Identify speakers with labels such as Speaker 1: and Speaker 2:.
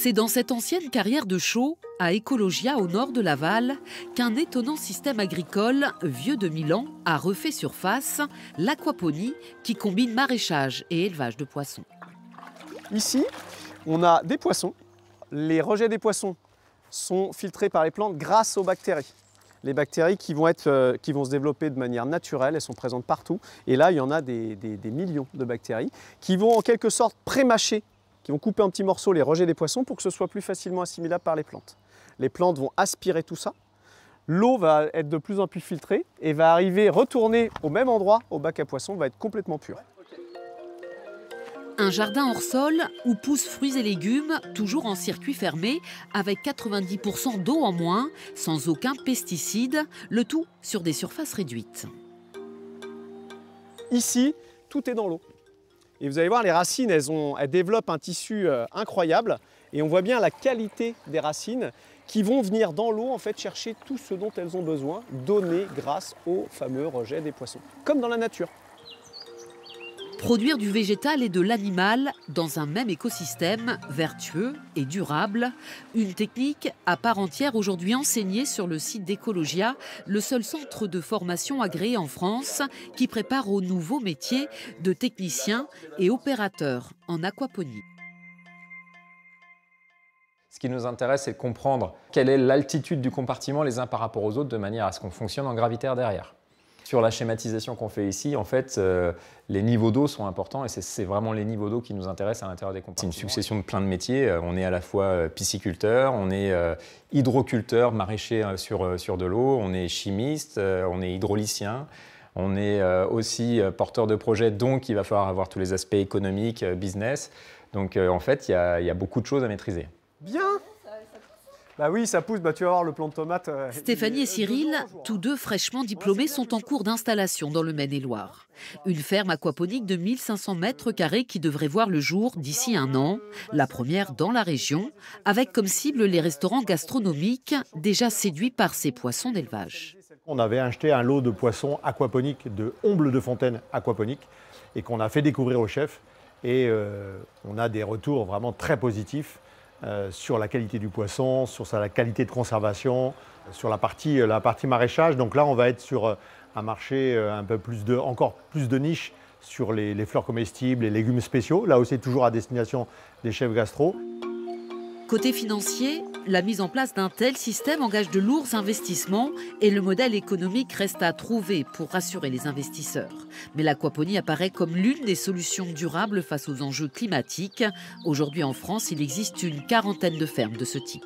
Speaker 1: C'est dans cette ancienne carrière de chaux, à Ecologia au nord de Laval, qu'un étonnant système agricole, vieux de 1000 ans, a refait surface, l'aquaponie, qui combine maraîchage et élevage de poissons.
Speaker 2: Ici, on a des poissons. Les rejets des poissons sont filtrés par les plantes grâce aux bactéries. Les bactéries qui vont se développer de manière naturelle, elles sont présentes partout. Et là, il y en a des millions de bactéries qui vont en quelque sorte pré-mâcher, qui vont couper en petits morceaux les rejets des poissons pour que ce soit plus facilement assimilable par les plantes. Les plantes vont aspirer tout ça. L'eau va être de plus en plus filtrée et va retourner au même endroit, au bac à poissons, va être complètement pure.
Speaker 1: Un jardin hors sol où poussent fruits et légumes, toujours en circuit fermé, avec 90% d'eau en moins, sans aucun pesticide, le tout sur des surfaces réduites.
Speaker 2: Ici, tout est dans l'eau. Et vous allez voir, les racines, elles développent un tissu incroyable. Et on voit bien la qualité des racines qui vont venir dans l'eau en fait, chercher tout ce dont elles ont besoin, donné grâce aux fameux rejets des poissons, comme dans la nature.
Speaker 1: Produire du végétal et de l'animal dans un même écosystème vertueux et durable, une technique à part entière aujourd'hui enseignée sur le site d'Ecologia, le seul centre de formation agréé en France qui prépare aux nouveaux métiers de techniciens et opérateurs en aquaponie.
Speaker 3: Ce qui nous intéresse, c'est de comprendre quelle est l'altitude du compartiment les uns par rapport aux autres de manière à ce qu'on fonctionne en gravitaire derrière. Sur la schématisation qu'on fait ici, en fait, les niveaux d'eau sont importants et c'est vraiment les niveaux d'eau qui nous intéressent à l'intérieur des compartiments. C'est une succession de plein de métiers. On est à la fois pisciculteur, on est hydroculteur, maraîcher sur de l'eau, on est chimiste, on est hydraulicien, on est aussi porteur de projet, donc il va falloir avoir tous les aspects économiques, business. Donc en fait, il y a beaucoup de choses à maîtriser.
Speaker 2: Bien! Bah oui, ça pousse, tu vas voir le plant de tomate.
Speaker 1: Stéphanie et Cyril, tous deux fraîchement diplômés, sont en cours d'installation dans le Maine-et-Loire. Une ferme aquaponique de 1500 mètres carrés qui devrait voir le jour d'ici 1 an, la première dans la région, avec comme cible les restaurants gastronomiques déjà séduits par ces poissons d'élevage.
Speaker 4: On avait acheté un lot de poissons aquaponiques de Omble de Fontaine aquaponique et qu'on a fait découvrir au chef. Et on a des retours vraiment très positifs. Sur la qualité du poisson, sur la qualité de conservation, sur la partie maraîchage. Donc là, on va être sur un marché encore plus de niche sur les fleurs comestibles, les légumes spéciaux. Là aussi, toujours à destination des chefs gastro.
Speaker 1: Côté financier, la mise en place d'un tel système engage de lourds investissements et le modèle économique reste à trouver pour rassurer les investisseurs. Mais l'aquaponie apparaît comme l'une des solutions durables face aux enjeux climatiques. Aujourd'hui en France, il existe une quarantaine de fermes de ce type.